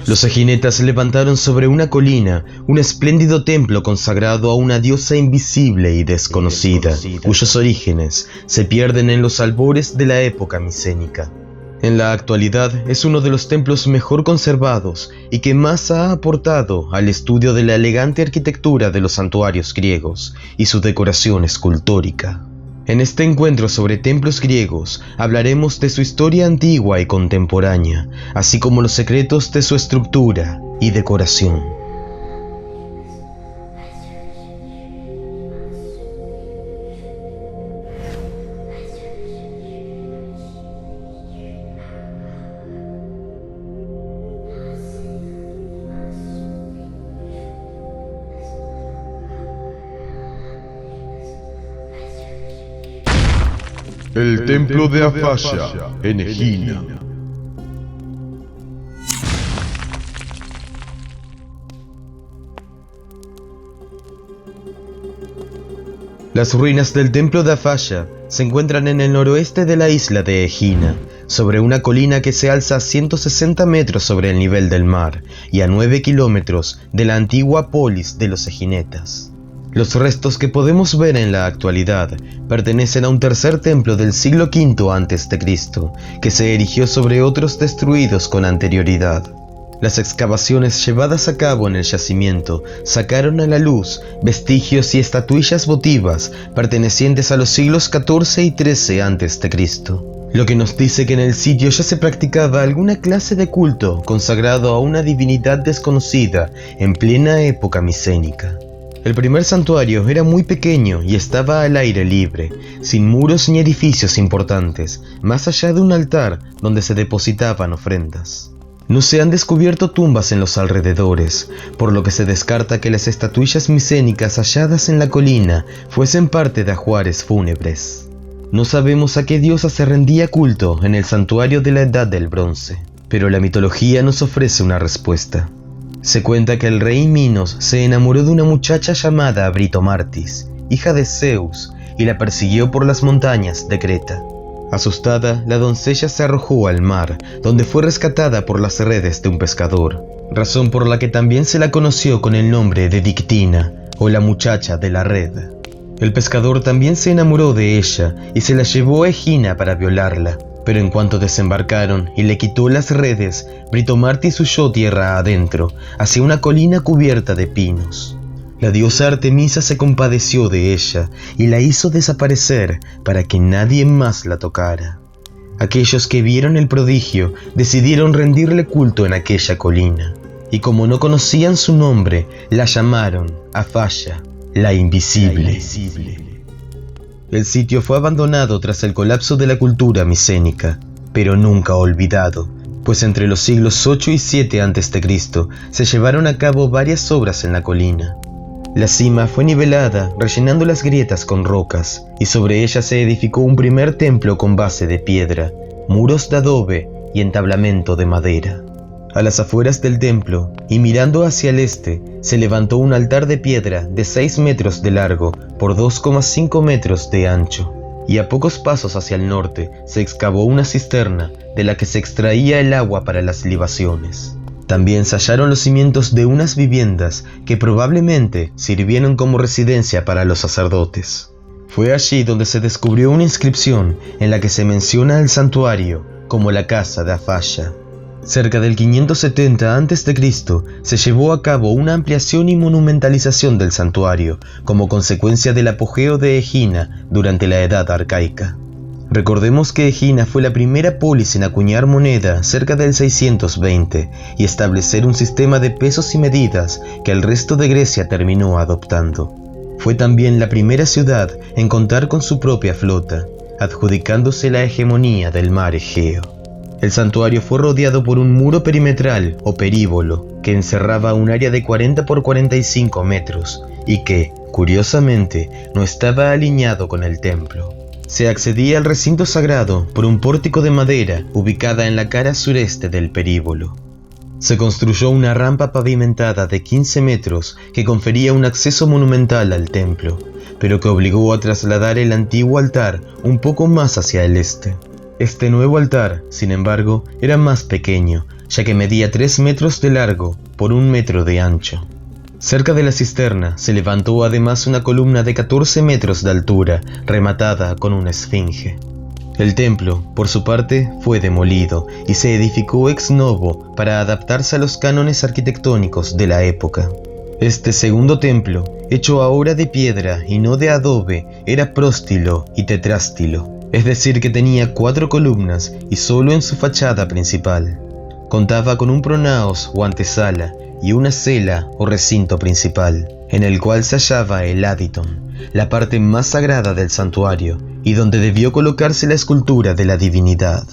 Los eginetas levantaron sobre una colina un espléndido templo consagrado a una diosa invisible y desconocida, cuyos orígenes se pierden en los albores de la época micénica. En la actualidad es uno de los templos mejor conservados y que más ha aportado al estudio de la elegante arquitectura de los santuarios griegos y su decoración escultórica. En este encuentro sobre templos griegos hablaremos de su historia antigua y contemporánea, así como los secretos de su estructura y decoración. El templo de Afaya, en Egina. Las ruinas del templo de Afaya se encuentran en el noroeste de la isla de Egina, sobre una colina que se alza a 160 metros sobre el nivel del mar y a 9 kilómetros de la antigua polis de los eginetas. Los restos que podemos ver en la actualidad pertenecen a un tercer templo del siglo V a.C., que se erigió sobre otros destruidos con anterioridad. Las excavaciones llevadas a cabo en el yacimiento sacaron a la luz vestigios y estatuillas votivas pertenecientes a los siglos XIV y XIII a.C., lo que nos dice que en el sitio ya se practicaba alguna clase de culto consagrado a una divinidad desconocida en plena época micénica. El primer santuario era muy pequeño y estaba al aire libre, sin muros ni edificios importantes, más allá de un altar donde se depositaban ofrendas. No se han descubierto tumbas en los alrededores, por lo que se descarta que las estatuillas micénicas halladas en la colina fuesen parte de ajuares fúnebres. No sabemos a qué diosa se rendía culto en el santuario de la Edad del Bronce, pero la mitología nos ofrece una respuesta. Se cuenta que el rey Minos se enamoró de una muchacha llamada Britomartis, hija de Zeus, y la persiguió por las montañas de Creta. Asustada, la doncella se arrojó al mar, donde fue rescatada por las redes de un pescador, razón por la que también se la conoció con el nombre de Dictina, o la muchacha de la red. El pescador también se enamoró de ella y se la llevó a Egina para violarla. Pero en cuanto desembarcaron y le quitó las redes, Britomartis huyó tierra adentro, hacia una colina cubierta de pinos. La diosa Artemisa se compadeció de ella y la hizo desaparecer para que nadie más la tocara. Aquellos que vieron el prodigio decidieron rendirle culto en aquella colina, y como no conocían su nombre, la llamaron Afaya, la invisible. El sitio fue abandonado tras el colapso de la cultura micénica, pero nunca olvidado, pues entre los siglos 8 y 7 a.C. se llevaron a cabo varias obras en la colina. La cima fue nivelada, rellenando las grietas con rocas, y sobre ella se edificó un primer templo con base de piedra, muros de adobe y entablamento de madera. A las afueras del templo, y mirando hacia el este, se levantó un altar de piedra de 6 metros de largo por 2,5 metros de ancho, y a pocos pasos hacia el norte se excavó una cisterna de la que se extraía el agua para las libaciones. También se hallaron los cimientos de unas viviendas que probablemente sirvieron como residencia para los sacerdotes. Fue allí donde se descubrió una inscripción en la que se menciona al santuario como la casa de Afaya. Cerca del 570 a.C. se llevó a cabo una ampliación y monumentalización del santuario como consecuencia del apogeo de Egina durante la Edad Arcaica. Recordemos que Egina fue la primera polis en acuñar moneda cerca del 620 y establecer un sistema de pesos y medidas que el resto de Grecia terminó adoptando. Fue también la primera ciudad en contar con su propia flota, adjudicándose la hegemonía del mar Egeo. El santuario fue rodeado por un muro perimetral o períbolo que encerraba un área de 40 por 45 metros y que, curiosamente, no estaba alineado con el templo. Se accedía al recinto sagrado por un pórtico de madera ubicada en la cara sureste del períbolo. Se construyó una rampa pavimentada de 15 metros que confería un acceso monumental al templo, pero que obligó a trasladar el antiguo altar un poco más hacia el este. Este nuevo altar, sin embargo, era más pequeño, ya que medía 3 metros de largo por 1 metro de ancho. Cerca de la cisterna se levantó además una columna de 14 metros de altura, rematada con una esfinge. El templo, por su parte, fue demolido y se edificó ex novo para adaptarse a los cánones arquitectónicos de la época. Este segundo templo, hecho ahora de piedra y no de adobe, era próstilo y tetrástilo, es decir que tenía 4 columnas y solo en su fachada principal. Contaba con un pronaos o antesala y una cela o recinto principal, en el cual se hallaba el aditon, la parte más sagrada del santuario, y donde debió colocarse la escultura de la divinidad.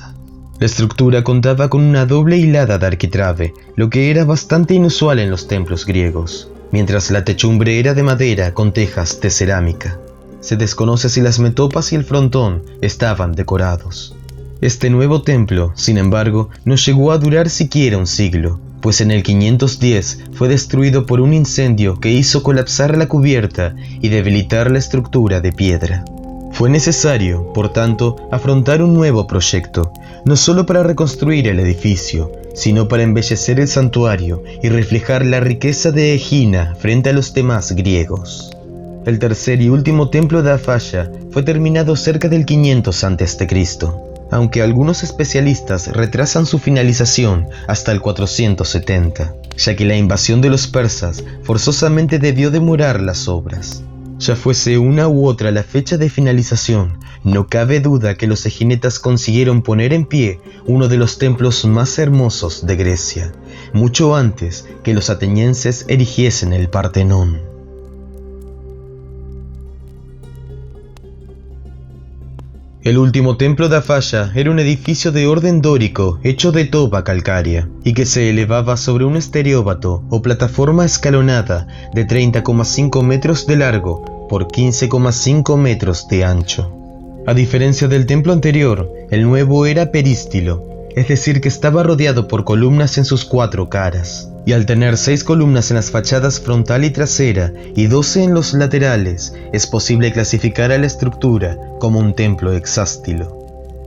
La estructura contaba con una doble hilada de arquitrabe, lo que era bastante inusual en los templos griegos, mientras la techumbre era de madera con tejas de cerámica. Se desconoce si las metopas y el frontón estaban decorados. Este nuevo templo, sin embargo, no llegó a durar siquiera un siglo, pues en el 510 fue destruido por un incendio que hizo colapsar la cubierta y debilitar la estructura de piedra. Fue necesario, por tanto, afrontar un nuevo proyecto, no solo para reconstruir el edificio, sino para embellecer el santuario y reflejar la riqueza de Egina frente a los demás griegos. El tercer y último templo de Afaya fue terminado cerca del 500 a.C., aunque algunos especialistas retrasan su finalización hasta el 470, ya que la invasión de los persas forzosamente debió demorar las obras. Ya fuese una u otra la fecha de finalización, no cabe duda que los eginetas consiguieron poner en pie uno de los templos más hermosos de Grecia, mucho antes que los atenienses erigiesen el Partenón. El último templo de Afaya era un edificio de orden dórico hecho de toba calcárea y que se elevaba sobre un estereóbato o plataforma escalonada de 30,5 metros de largo por 15,5 metros de ancho. A diferencia del templo anterior, el nuevo era perístilo, es decir que estaba rodeado por columnas en sus 4 caras, y al tener 6 columnas en las fachadas frontal y trasera y 12 en los laterales, es posible clasificar a la estructura como un templo hexástilo.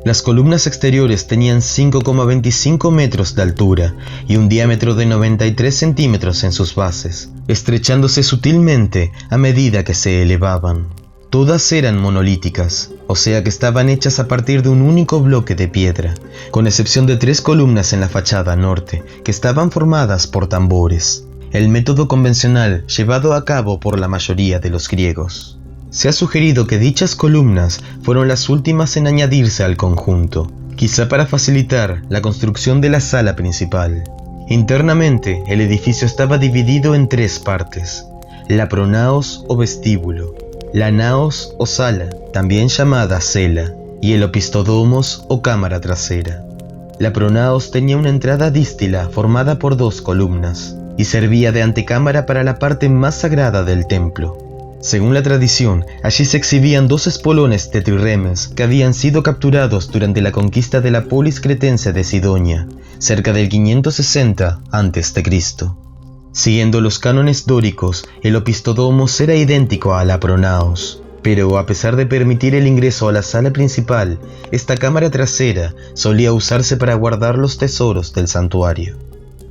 Las columnas exteriores tenían 5,25 metros de altura y un diámetro de 93 centímetros en sus bases, estrechándose sutilmente a medida que se elevaban. Todas eran monolíticas, o sea que estaban hechas a partir de un único bloque de piedra, con excepción de 3 columnas en la fachada norte, que estaban formadas por tambores, el método convencional llevado a cabo por la mayoría de los griegos. Se ha sugerido que dichas columnas fueron las últimas en añadirse al conjunto, quizá para facilitar la construcción de la sala principal. Internamente, el edificio estaba dividido en 3 partes: la pronaos o vestíbulo, la naos o sala, también llamada cela, y el opistodomos o cámara trasera. La pronaos tenía una entrada dístila formada por 2 columnas y servía de antecámara para la parte más sagrada del templo. Según la tradición, allí se exhibían 2 espolones de trirremes que habían sido capturados durante la conquista de la polis cretense de Sidonia, cerca del 560 a.C. Siguiendo los cánones dóricos, el opistodomos era idéntico a la pronaos, pero a pesar de permitir el ingreso a la sala principal, esta cámara trasera solía usarse para guardar los tesoros del santuario.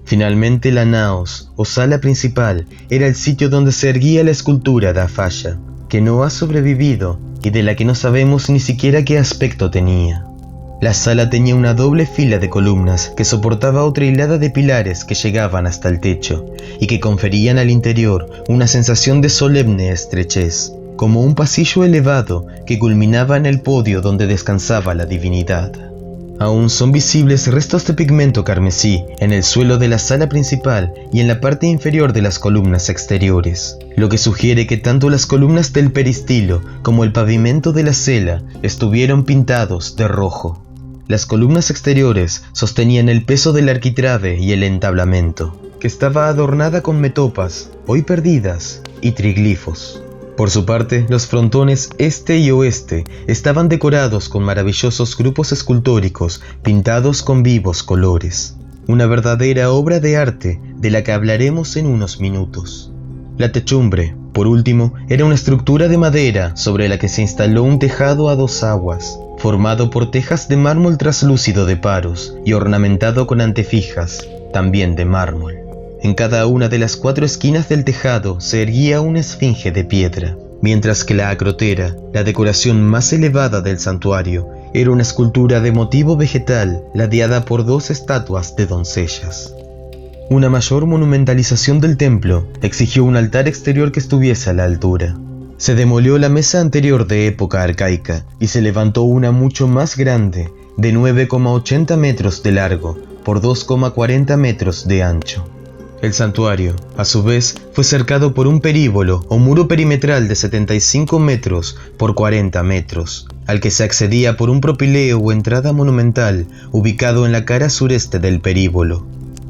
Finalmente, la naos, o sala principal, era el sitio donde se erguía la escultura de Afaya, que no ha sobrevivido y de la que no sabemos ni siquiera qué aspecto tenía. La sala tenía una doble fila de columnas que soportaba otra hilada de pilares que llegaban hasta el techo y que conferían al interior una sensación de solemne estrechez, como un pasillo elevado que culminaba en el podio donde descansaba la divinidad. Aún son visibles restos de pigmento carmesí en el suelo de la sala principal y en la parte inferior de las columnas exteriores, lo que sugiere que tanto las columnas del peristilo como el pavimento de la cela estuvieron pintados de rojo. Las columnas exteriores sostenían el peso del arquitrabe y el entablamento, que estaba adornada con metopas, hoy perdidas, y triglifos. Por su parte, los frontones este y oeste estaban decorados con maravillosos grupos escultóricos pintados con vivos colores. Una verdadera obra de arte de la que hablaremos en unos minutos. La techumbre, por último, era una estructura de madera sobre la que se instaló un tejado a 2 aguas, formado por tejas de mármol traslúcido de Paros y ornamentado con antefijas, también de mármol. En cada una de las 4 esquinas del tejado se erguía una esfinge de piedra, mientras que la acrotera, la decoración más elevada del santuario, era una escultura de motivo vegetal ladeada por 2 estatuas de doncellas. Una mayor monumentalización del templo exigió un altar exterior que estuviese a la altura. Se demolió la mesa anterior de época arcaica y se levantó una mucho más grande, de 9,80 metros de largo por 2,40 metros de ancho. El santuario, a su vez, fue cercado por un períbolo o muro perimetral de 75 metros por 40 metros, al que se accedía por un propileo o entrada monumental ubicado en la cara sureste del períbolo.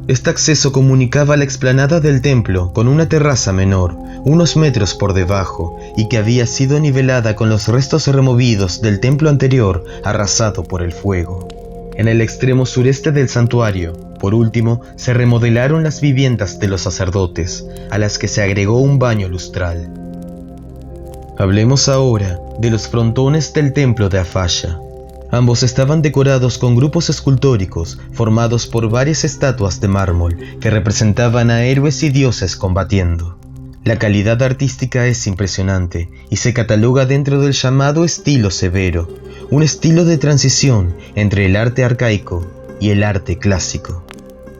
Este acceso comunicaba la explanada del templo con una terraza menor, unos metros por debajo, y que había sido nivelada con los restos removidos del templo anterior arrasado por el fuego. En el extremo sureste del santuario, por último, se remodelaron las viviendas de los sacerdotes, a las que se agregó un baño lustral. Hablemos ahora de los frontones del templo de Afaya. Ambos estaban decorados con grupos escultóricos formados por varias estatuas de mármol que representaban a héroes y dioses combatiendo. La calidad artística es impresionante y se cataloga dentro del llamado estilo severo, un estilo de transición entre el arte arcaico y el arte clásico.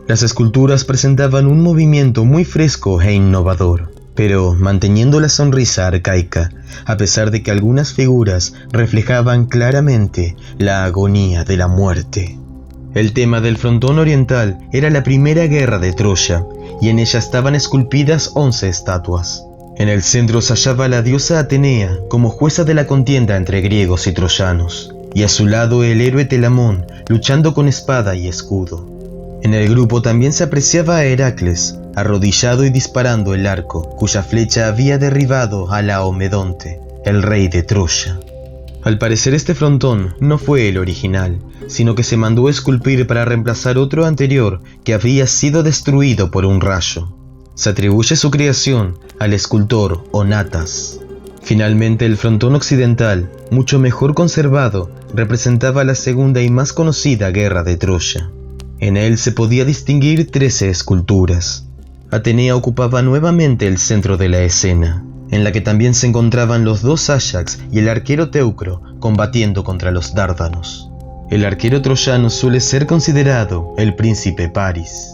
Las esculturas presentaban un movimiento muy fresco e innovador, pero manteniendo la sonrisa arcaica, a pesar de que algunas figuras reflejaban claramente la agonía de la muerte. El tema del frontón oriental era la primera guerra de Troya, y en ella estaban esculpidas 11 estatuas. En el centro se hallaba la diosa Atenea como jueza de la contienda entre griegos y troyanos, y a su lado el héroe Telamón luchando con espada y escudo. En el grupo también se apreciaba a Heracles, arrodillado y disparando el arco, cuya flecha había derribado a Laomedonte, el rey de Troya. Al parecer este frontón no fue el original, sino que se mandó esculpir para reemplazar otro anterior que había sido destruido por un rayo. Se atribuye su creación al escultor Onatas. Finalmente el frontón occidental, mucho mejor conservado, representaba la segunda y más conocida guerra de Troya. En él se podía distinguir 13 esculturas. Atenea ocupaba nuevamente el centro de la escena, en la que también se encontraban los 2 Áyax y el arquero Teucro combatiendo contra los dárdanos. El arquero troyano suele ser considerado el príncipe Paris.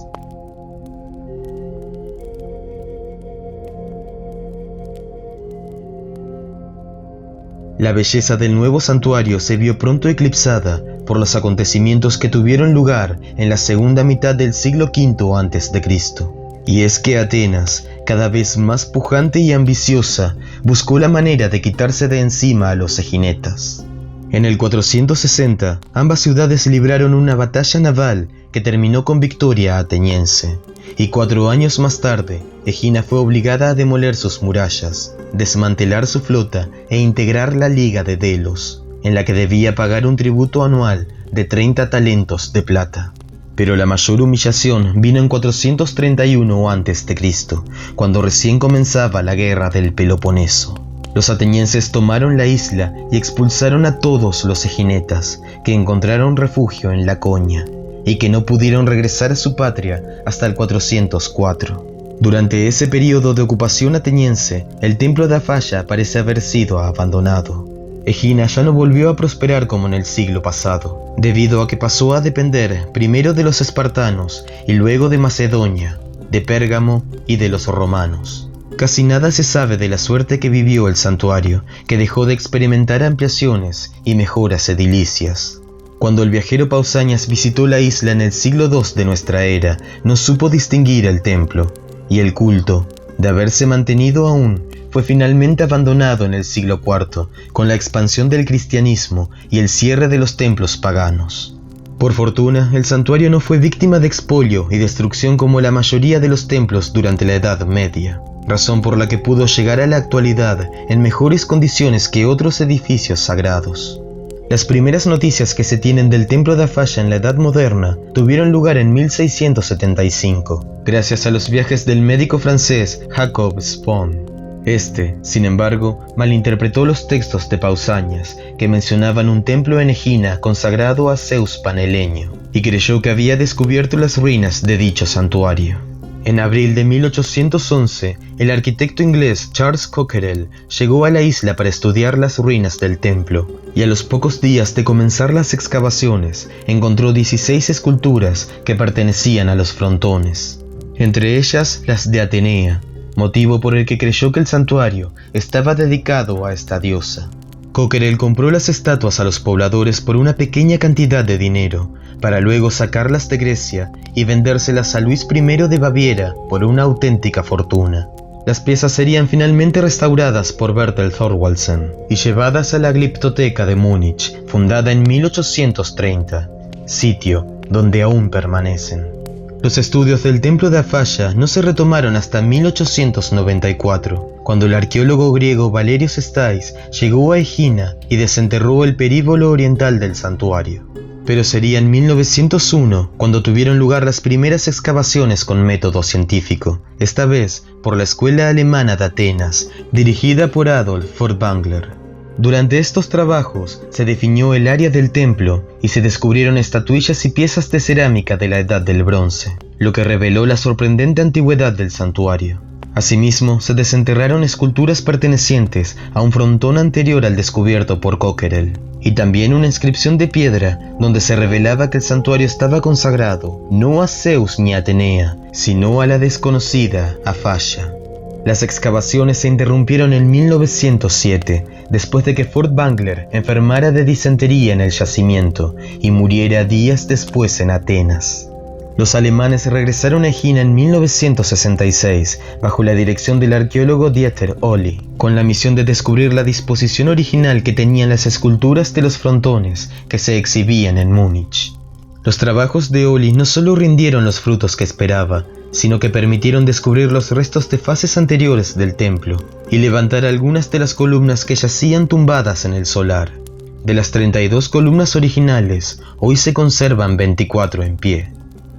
La belleza del nuevo santuario se vio pronto eclipsada por los acontecimientos que tuvieron lugar en la segunda mitad del siglo V a.C. Y es que Atenas, cada vez más pujante y ambiciosa, buscó la manera de quitarse de encima a los eginetas. En el 460, ambas ciudades libraron una batalla naval que terminó con victoria ateniense, y 4 años más tarde, Egina fue obligada a demoler sus murallas, desmantelar su flota e integrar la Liga de Delos, en la que debía pagar un tributo anual de 30 talentos de plata. Pero la mayor humillación vino en 431 a.C., cuando recién comenzaba la guerra del Peloponeso. Los atenienses tomaron la isla y expulsaron a todos los eginetas, que encontraron refugio en Laconia, y que no pudieron regresar a su patria hasta el 404. Durante ese periodo de ocupación ateniense, el templo de Afaya parece haber sido abandonado. Egina ya no volvió a prosperar como en el siglo pasado, debido a que pasó a depender primero de los espartanos y luego de Macedonia, de Pérgamo y de los romanos. Casi nada se sabe de la suerte que vivió el santuario, que dejó de experimentar ampliaciones y mejoras edilicias. Cuando el viajero Pausanias visitó la isla en el siglo II de nuestra era, no supo distinguir el templo, y el culto, de haberse mantenido aún, fue finalmente abandonado en el siglo IV, con la expansión del cristianismo y el cierre de los templos paganos. Por fortuna, el santuario no fue víctima de expolio y destrucción como la mayoría de los templos durante la Edad Media, razón por la que pudo llegar a la actualidad en mejores condiciones que otros edificios sagrados. Las primeras noticias que se tienen del templo de Afaya en la Edad Moderna tuvieron lugar en 1675, gracias a los viajes del médico francés Jacob Spon. Sin embargo, malinterpretó los textos de Pausanias, que mencionaban un templo en Egina consagrado a Zeus Paneleño, y creyó que había descubierto las ruinas de dicho santuario. En abril de 1811, el arquitecto inglés Charles Cockerill llegó a la isla para estudiar las ruinas del templo, y a los pocos días de comenzar las excavaciones, encontró 16 esculturas que pertenecían a los frontones, entre ellas las de Atenea, motivo por el que creyó que el santuario estaba dedicado a esta diosa. Cockerill compró las estatuas a los pobladores por una pequeña cantidad de dinero, para luego sacarlas de Grecia y vendérselas a Luis I de Baviera por una auténtica fortuna. Las piezas serían finalmente restauradas por Bertel Thorwaldsen y llevadas a la Gliptoteca de Múnich, fundada en 1830, sitio donde aún permanecen. Los estudios del templo de Afaya no se retomaron hasta 1894, cuando el arqueólogo griego Valerios Stais llegó a Egina y desenterró el períbolo oriental del santuario. Pero sería en 1901 cuando tuvieron lugar las primeras excavaciones con método científico, esta vez por la Escuela Alemana de Atenas, dirigida por Adolf Furtwängler. Durante estos trabajos se definió el área del templo y se descubrieron estatuillas y piezas de cerámica de la Edad del Bronce, lo que reveló la sorprendente antigüedad del santuario. Asimismo, se desenterraron esculturas pertenecientes a un frontón anterior al descubierto por Cockerill, y también una inscripción de piedra donde se revelaba que el santuario estaba consagrado no a Zeus ni a Atenea, sino a la desconocida Afaya. Las excavaciones se interrumpieron en 1907, después de que Furtwängler enfermara de disentería en el yacimiento y muriera días después en Atenas. Los alemanes regresaron a Egina en 1966 bajo la dirección del arqueólogo Dieter Ohly, con la misión de descubrir la disposición original que tenían las esculturas de los frontones que se exhibían en Múnich. Los trabajos de Ohly no solo rindieron los frutos que esperaba, sino que permitieron descubrir los restos de fases anteriores del templo y levantar algunas de las columnas que yacían tumbadas en el solar. De las 32 columnas originales, hoy se conservan 24 en pie.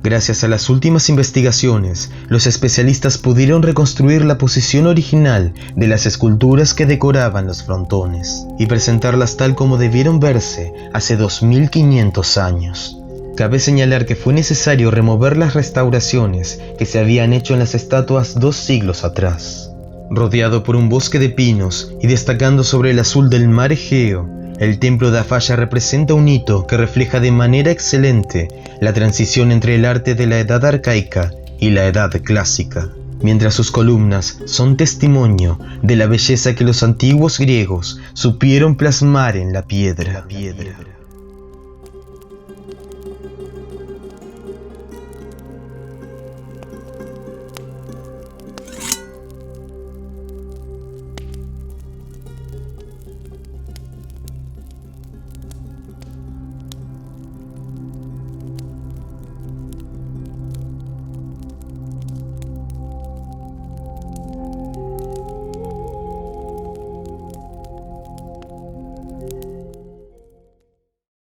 Gracias a las últimas investigaciones, los especialistas pudieron reconstruir la posición original de las esculturas que decoraban los frontones y presentarlas tal como debieron verse hace 2500 años. Cabe señalar que fue necesario remover las restauraciones que se habían hecho en las estatuas 2 siglos atrás. Rodeado por un bosque de pinos y destacando sobre el azul del mar Egeo, el templo de Afaya representa un hito que refleja de manera excelente la transición entre el arte de la edad arcaica y la edad clásica, mientras sus columnas son testimonio de la belleza que los antiguos griegos supieron plasmar en la piedra.